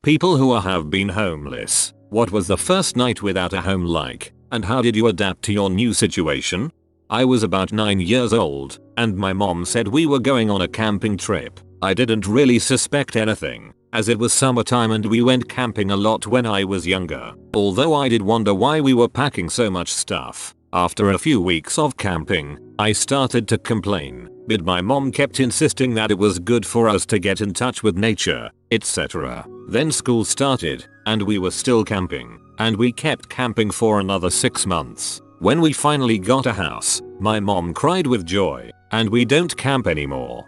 People who have been homeless, what was the first night without a home like, and how did you adapt to your new situation? I was about 9 years old, and my mom said we were going on a camping trip. I didn't really suspect anything, as it was summertime and we went camping a lot when I was younger. Although I did wonder why we were packing so much stuff. After a few weeks of camping, I started to complain, but my mom kept insisting that it was good for us to get in touch with nature, etc. Then school started, and we were still camping, and we kept camping for another 6 months. When we finally got a house, my mom cried with joy, and we don't camp anymore.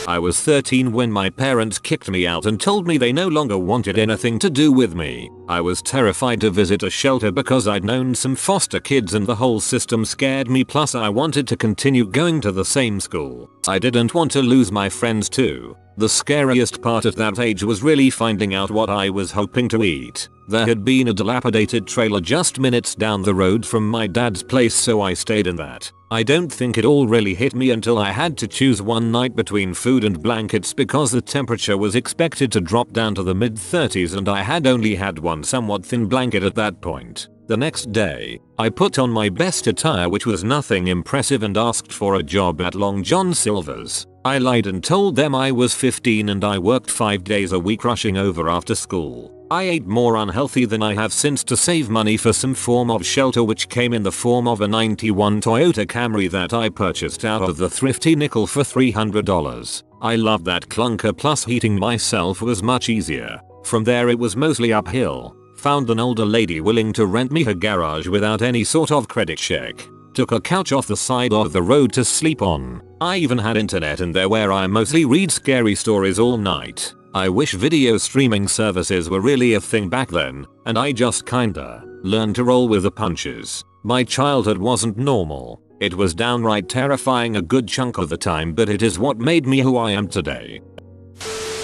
I was 13 when my parents kicked me out and told me they no longer wanted anything to do with me. I was terrified to visit a shelter because I'd known some foster kids and the whole system scared me, plus I wanted to continue going to the same school. I didn't want to lose my friends too. The scariest part at that age was really finding out what I was hoping to eat. There had been a dilapidated trailer just minutes down the road from my dad's place, so I stayed in that. I don't think it all really hit me until I had to choose one night between food and blankets because the temperature was expected to drop down to the mid-30s and I had only had one somewhat thin blanket at that point. The next day, I put on my best attire, which was nothing impressive, and asked for a job at Long John Silver's. I lied and told them I was 15 and I worked 5 days a week rushing over after school. I ate more unhealthy than I have since to save money for some form of shelter, which came in the form of a 91 Toyota Camry that I purchased out of the thrifty nickel for $300. I loved that clunker, plus heating myself was much easier. From there it was mostly uphill. Found an older lady willing to rent me her garage without any sort of credit check. Took a couch off the side of the road to sleep on. I even had internet in there where I mostly read scary stories all night. I wish video streaming services were really a thing back then, and I just kinda learned to roll with the punches. My childhood wasn't normal. It was downright terrifying a good chunk of the time, but it is what made me who I am today.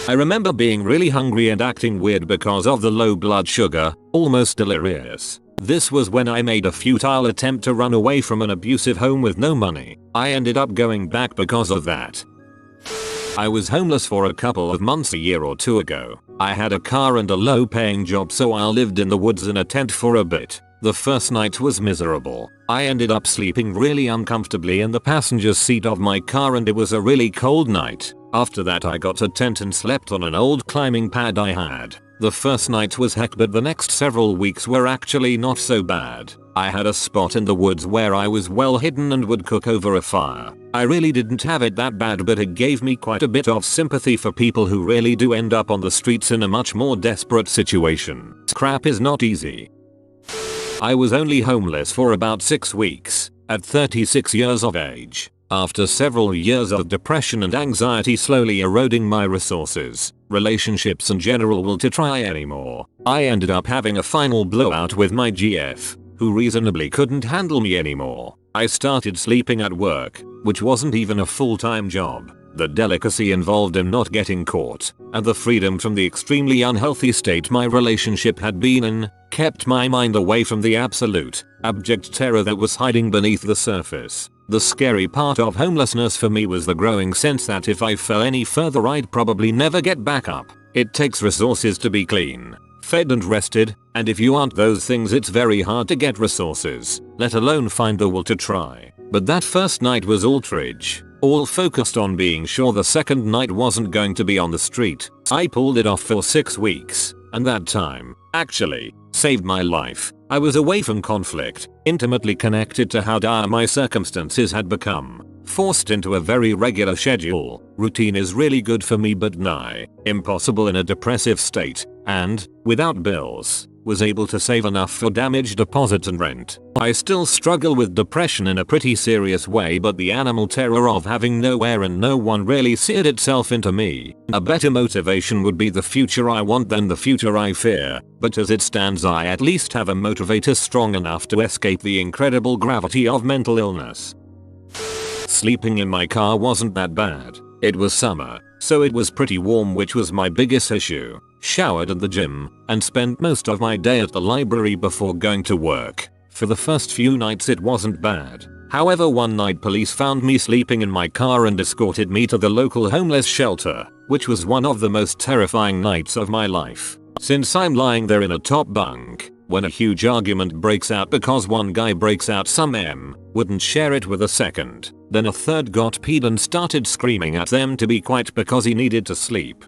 I remember being really hungry and acting weird because of the low blood sugar, almost delirious. This was when I made a futile attempt to run away from an abusive home with no money. I ended up going back because of that. I was homeless for a couple of months a year or two ago. I had a car and a low-paying job, so I lived in the woods in a tent for a bit. The first night was miserable. I ended up sleeping really uncomfortably in the passenger seat of my car, and it was a really cold night. After that I got a tent and slept on an old climbing pad I had. The first night was heck, but the next several weeks were actually not so bad. I had a spot in the woods where I was well hidden and would cook over a fire. I really didn't have it that bad, but it gave me quite a bit of sympathy for people who really do end up on the streets in a much more desperate situation. Crap is not easy. I was only homeless for about 6 weeks, at 36 years of age. After several years of depression and anxiety slowly eroding my resources, relationships and general will to try anymore, I ended up having a final blowout with my GF, who reasonably couldn't handle me anymore. I started sleeping at work, which wasn't even a full-time job. The delicacy involved in not getting caught, and the freedom from the extremely unhealthy state my relationship had been in, kept my mind away from the absolute, abject terror that was hiding beneath the surface. The scary part of homelessness for me was the growing sense that if I fell any further I'd probably never get back up. It takes resources to be clean, fed and rested, and if you aren't those things it's very hard to get resources, let alone find the will to try. But that first night was all tridge. All focused on being sure the second night wasn't going to be on the street. I pulled it off for 6 weeks, and that time, actually, saved my life. I was away from conflict, intimately connected to how dire my circumstances had become, forced into a very regular schedule. Routine is really good for me but nigh impossible in a depressive state, and, without bills, was able to save enough for damage deposit and rent. I still struggle with depression in a pretty serious way, but the animal terror of having nowhere and no one really seared itself into me. A better motivation would be the future I want than the future I fear, but as it stands I at least have a motivator strong enough to escape the incredible gravity of mental illness. Sleeping in my car wasn't that bad. It was summer, so it was pretty warm, which was my biggest issue. Showered at the gym, and spent most of my day at the library before going to work. For the first few nights it wasn't bad. However, one night police found me sleeping in my car and escorted me to the local homeless shelter, which was one of the most terrifying nights of my life. Since I'm lying there in a top bunk, when a huge argument breaks out because one guy breaks out some wouldn't share it with a second. Then a third got peed and started screaming at them to be quiet because he needed to sleep.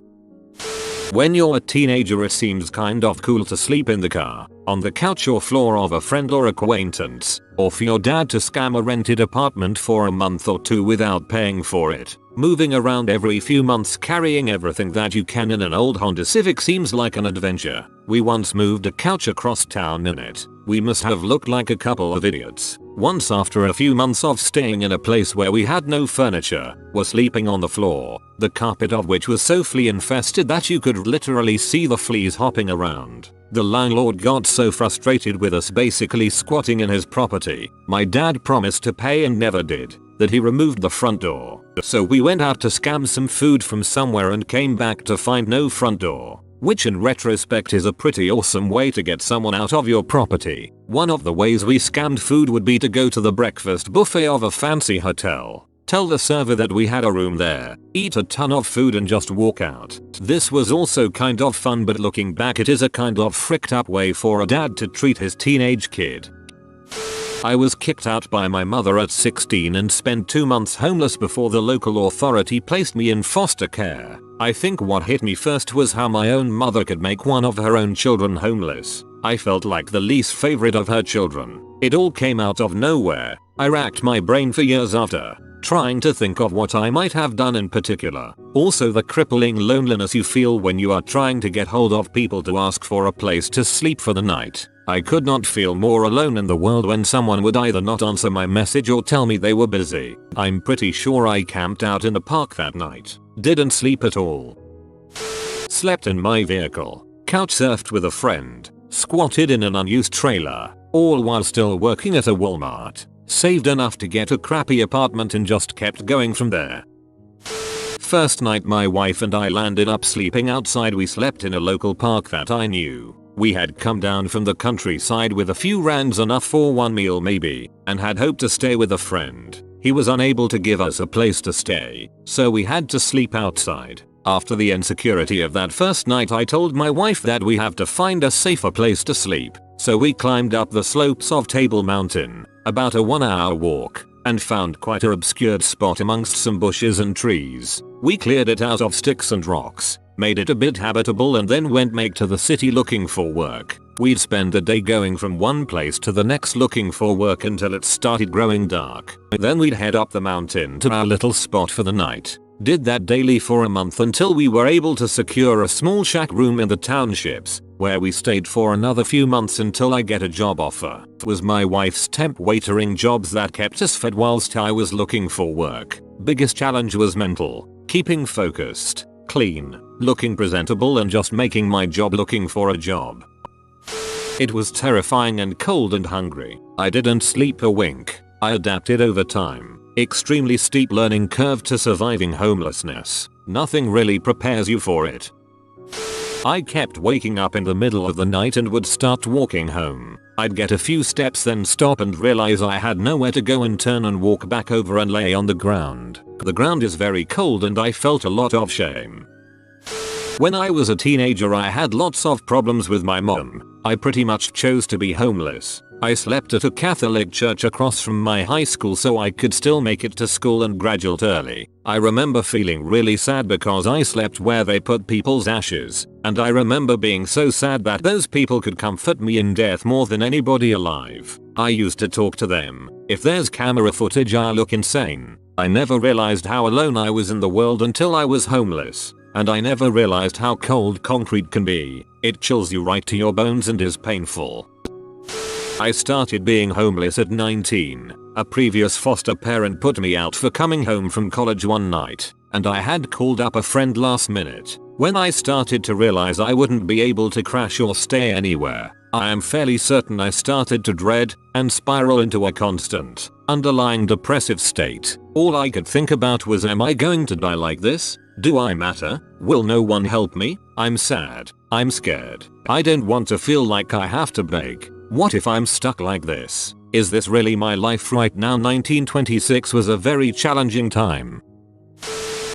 When you're a teenager, it seems kind of cool to sleep in the car, on the couch or floor of a friend or acquaintance, or for your dad to scam a rented apartment for a month or two without paying for it. Moving around every few months carrying everything that you can in an old Honda Civic seems like an adventure. We once moved a couch across town in it. We must have looked like a couple of idiots. Once, after a few months of staying in a place where we had no furniture, were sleeping on the floor, the carpet of which was so flea infested that you could literally see the fleas hopping around. The landlord got so frustrated with us basically squatting in his property, my dad promised to pay and never did, that he removed the front door. So we went out to scam some food from somewhere and came back to find no front door. Which in retrospect is a pretty awesome way to get someone out of your property. One of the ways we scammed food would be to go to the breakfast buffet of a fancy hotel, tell the server that we had a room there, eat a ton of food and just walk out. This was also kind of fun, but looking back it is a kind of fricked up way for a dad to treat his teenage kid. I was kicked out by my mother at 16 and spent 2 months homeless before the local authority placed me in foster care. I think what hit me first was how my own mother could make one of her own children homeless. I felt like the least favorite of her children. It all came out of nowhere. I racked my brain for years after, trying to think of what I might have done in particular. Also, the crippling loneliness you feel when you are trying to get hold of people to ask for a place to sleep for the night. I could not feel more alone in the world when someone would either not answer my message or tell me they were busy. I'm pretty sure I camped out in the park that night. Didn't sleep at all. Slept in my vehicle. Couch surfed with a friend. Squatted in an unused trailer. All while still working at a Walmart. Saved enough to get a crappy apartment and just kept going from there. First night my wife and I landed up sleeping outside. We slept in a local park that I knew. We had come down from the countryside with a few rands, enough for one meal maybe, and had hoped to stay with a friend. He was unable to give us a place to stay, so we had to sleep outside. After the insecurity of that first night, I told my wife that we have to find a safer place to sleep. So we climbed up the slopes of Table Mountain, about a 1-hour walk, and found quite an obscured spot amongst some bushes and trees. We cleared it out of sticks and rocks, made it a bit habitable, and then went make to the city looking for work. We'd spend the day going from one place to the next looking for work until it started growing dark. Then we'd head up the mountain to our little spot for the night. Did that daily for a month until we were able to secure a small shack room in the townships, where we stayed for another few months until I get a job offer. It was my wife's temp waitering jobs that kept us fed whilst I was looking for work. Biggest challenge was mental, keeping focused, clean, looking presentable, and just making my job looking for a job. It was terrifying and cold and hungry. I didn't sleep a wink. I adapted over time. Extremely steep learning curve to surviving homelessness. Nothing really prepares you for it. I kept waking up in the middle of the night and would start walking home. I'd get a few steps, then stop and realize I had nowhere to go, and turn and walk back over and lay on the ground. The ground is very cold and I felt a lot of shame. When I was a teenager, I had lots of problems with my mom. I pretty much chose to be homeless. I slept at a Catholic church across from my high school so I could still make it to school and graduate early. I remember feeling really sad because I slept where they put people's ashes, and I remember being so sad that those people could comfort me in death more than anybody alive. I used to talk to them. If there's camera footage, I look insane. I never realized how alone I was in the world until I was homeless. And I never realized how cold concrete can be. It chills you right to your bones and is painful. I started being homeless at 19. A previous foster parent put me out for coming home from college one night, and I had called up a friend last minute. When I started to realize I wouldn't be able to crash or stay anywhere, I am fairly certain I started to dread and spiral into a constant, underlying depressive state. All I could think about was, am I going to die like this? Do I matter? Will no one help me? I'm sad. I'm scared. I don't want to feel like I have to beg. What if I'm stuck like this? Is this really my life right now? 1926 was a very challenging time.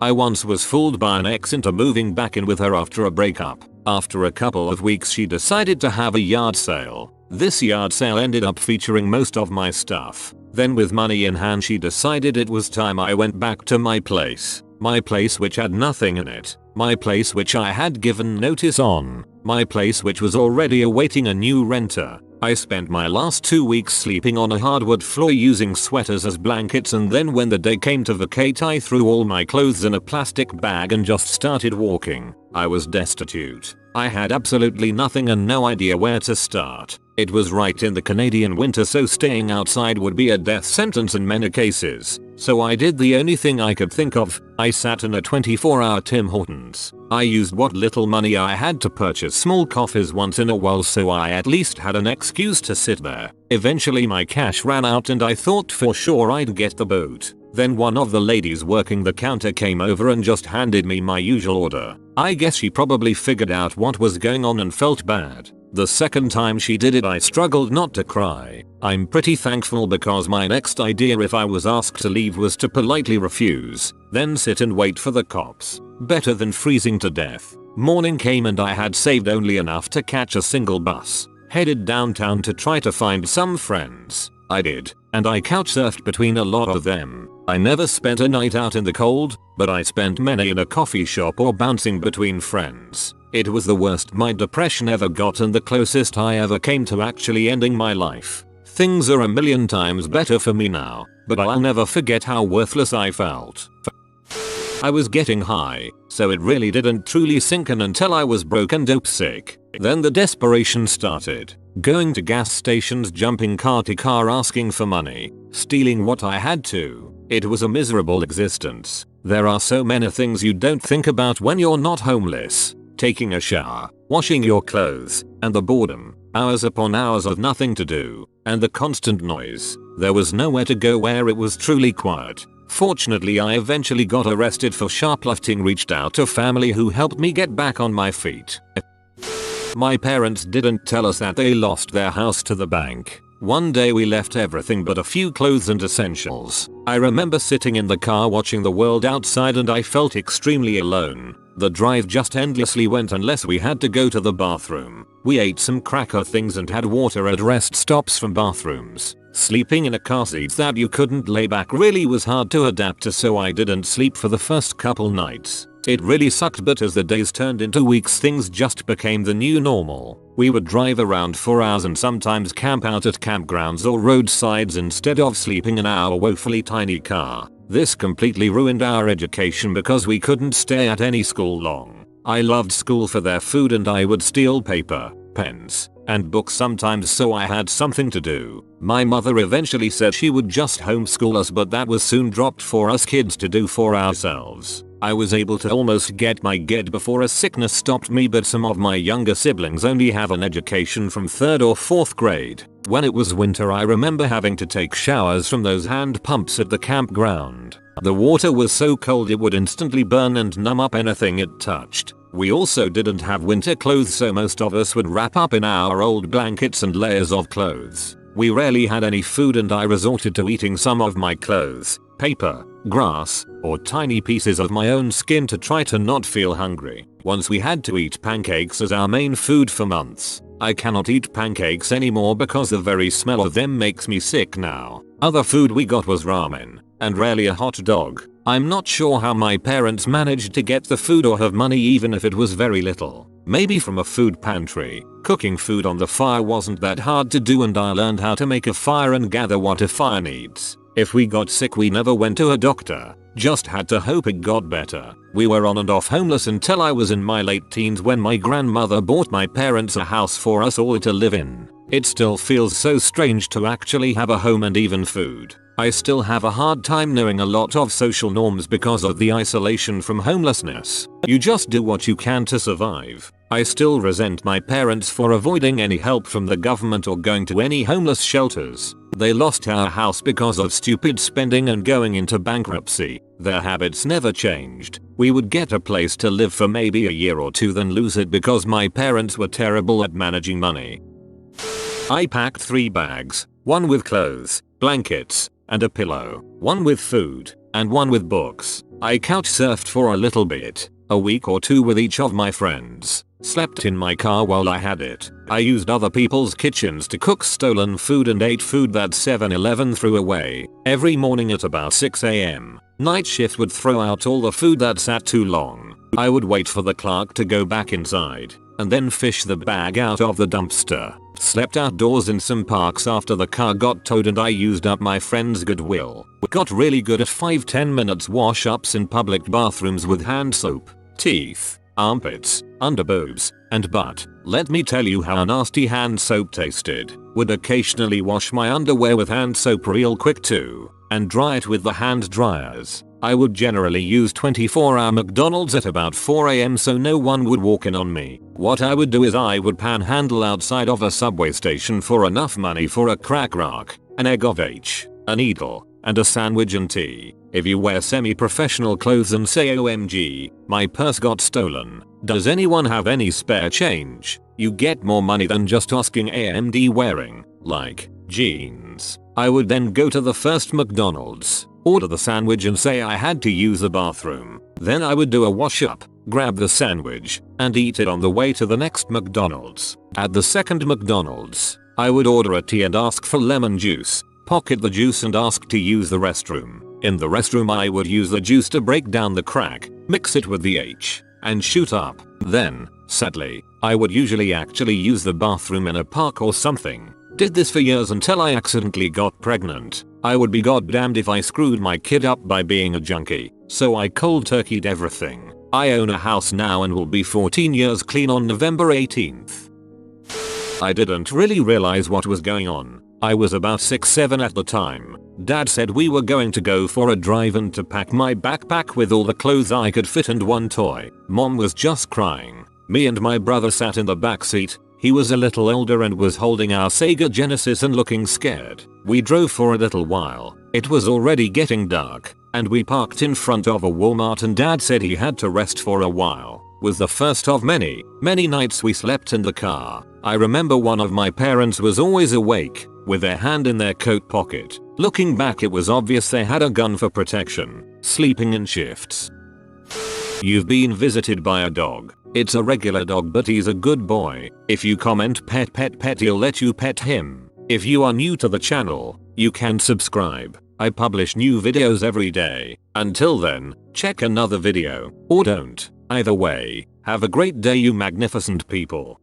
I once was fooled by an ex into moving back in with her after a breakup. After a couple of weeks she decided to have a yard sale. This yard sale ended up featuring most of my stuff. Then with money in hand she decided it was time I went back to my place. My place which had nothing in it. My place which I had given notice on. My place which was already awaiting a new renter. I spent my last 2 weeks sleeping on a hardwood floor using sweaters as blankets, and then when the day came to vacate I threw all my clothes in a plastic bag and just started walking. I was destitute. I had absolutely nothing and no idea where to start. It was right in the Canadian winter, so staying outside would be a death sentence in many cases. So I did the only thing I could think of. I sat in a 24-hour Tim Hortons. I used what little money I had to purchase small coffees once in a while, so I at least had an excuse to sit there. Eventually my cash ran out and I thought for sure I'd get the boot. Then one of the ladies working the counter came over and just handed me my usual order. I guess she probably figured out what was going on and felt bad. The second time she did it I struggled not to cry. I'm pretty thankful because my next idea if I was asked to leave was to politely refuse, then sit and wait for the cops. Better than freezing to death. Morning came and I had saved only enough to catch a single bus. Headed downtown to try to find some friends. I did, and I couch surfed between a lot of them. I never spent a night out in the cold, but I spent many in a coffee shop or bouncing between friends. It was the worst my depression ever got and the closest I ever came to actually ending my life. Things are a million times better for me now, but I'll never forget how worthless I felt. I was getting high, so it really didn't truly sink in until I was broke and dope sick. Then the desperation started. Going to gas stations, jumping car to car asking for money, stealing what I had to. It was a miserable existence. There are so many things you don't think about when you're not homeless. Taking a shower, washing your clothes, and the boredom. Hours upon hours of nothing to do, and the constant noise. There was nowhere to go where it was truly quiet. Fortunately I eventually got arrested for shoplifting, reached out to family who helped me get back on my feet. My parents didn't tell us that they lost their house to the bank. One day we left everything but a few clothes and essentials. I remember sitting in the car watching the world outside and I felt extremely alone. The drive just endlessly went unless we had to go to the bathroom. We ate some cracker things and had water at rest stops from bathrooms. Sleeping in a car seat that you couldn't lay back really was hard to adapt to, so I didn't sleep for the first couple nights. It really sucked, but as the days turned into weeks things just became the new normal. We would drive around for hours and sometimes camp out at campgrounds or roadsides instead of sleeping in our woefully tiny car. This completely ruined our education because we couldn't stay at any school long. I loved school for their food and I would steal paper, pens, and books sometimes so I had something to do. My mother eventually said she would just homeschool us, but that was soon dropped for us kids to do for ourselves. I was able to almost get my GED before a sickness stopped me, but some of my younger siblings only have an education from 3rd or 4th grade. When it was winter I remember having to take showers from those hand pumps at the campground. The water was so cold it would instantly burn and numb up anything it touched. We also didn't have winter clothes, so most of us would wrap up in our old blankets and layers of clothes. We rarely had any food and I resorted to eating some of my clothes, paper, grass, or tiny pieces of my own skin to try to not feel hungry. Once we had to eat pancakes as our main food for months. I cannot eat pancakes anymore because the very smell of them makes me sick now. Other food we got was ramen, and rarely a hot dog. I'm not sure how my parents managed to get the food or have money even if it was very little. Maybe from a food pantry. Cooking food on the fire wasn't that hard to do and I learned how to make a fire and gather what a fire needs. If we got sick we never went to a doctor, just had to hope it got better. We were on and off homeless until I was in my late teens when my grandmother bought my parents a house for us all to live in. It still feels so strange to actually have a home and even food. I still have a hard time knowing a lot of social norms because of the isolation from homelessness. You just do what you can to survive. I still resent my parents for avoiding any help from the government or going to any homeless shelters. They lost our house because of stupid spending and going into bankruptcy. Their habits never changed. We would get a place to live for maybe a year or two then lose it because my parents were terrible at managing money. I packed 3 bags, one with clothes, blankets, and a pillow, one with food, and one with books. I couch surfed for a little bit, a week or two with each of my friends. Slept in my car while I had it. I used other people's kitchens to cook stolen food and ate food that 7-Eleven threw away. Every morning at about 6 AM, night shift would throw out all the food that sat too long. I would wait for the clerk to go back inside, and then fish the bag out of the dumpster. Slept outdoors in some parks after the car got towed, and I used up my friend's goodwill. Got really good at 5-10 minutes wash ups in public bathrooms with hand soap, teeth, armpits, underboobs, and butt. Let me tell you how nasty hand soap tasted. Would occasionally wash my underwear with hand soap real quick too, and dry it with the hand dryers. I would generally use 24-hour McDonald's at about 4 AM so no one would walk in on me. What I would do is I would panhandle outside of a subway station for enough money for a crack rock, an egg of H, a needle, and a sandwich and tea. If you wear semi-professional clothes and say OMG, my purse got stolen, does anyone have any spare change? You get more money than just asking AMD wearing, like, jeans. I would then go to the first McDonald's, order the sandwich and say I had to use the bathroom. Then I would do a wash up, grab the sandwich, and eat it on the way to the next McDonald's. At the second McDonald's, I would order a tea and ask for lemon juice, pocket the juice and ask to use the restroom. In the restroom I would use the juice to break down the crack, mix it with the H, and shoot up. Then, sadly, I would usually actually use the bathroom in a park or something. Did this for years until I accidentally got pregnant. I would be goddamned if I screwed my kid up by being a junkie, so I cold turkeyed everything. I own a house now and will be 14 years clean on November 18th. I didn't really realize what was going on. I was about 6-7 at the time. Dad said we were going to go for a drive and to pack my backpack with all the clothes I could fit and one toy. Mom was just crying. Me and my brother sat in the back seat. He was a little older and was holding our Sega Genesis and looking scared. We drove for a little while. It was already getting dark, and we parked in front of a Walmart and Dad said he had to rest for a while. Was the first of many nights we slept in the car. I remember one of my parents was always awake, with their hand in their coat pocket. Looking back, it was obvious they had a gun for protection, sleeping in shifts. You've been visited by a dog. It's a regular dog but he's a good boy. If you comment pet pet pet he'll let you pet him. If you are new to the channel, you can subscribe. I publish new videos every day. Until then, check another video, or don't. Either way, have a great day you magnificent people.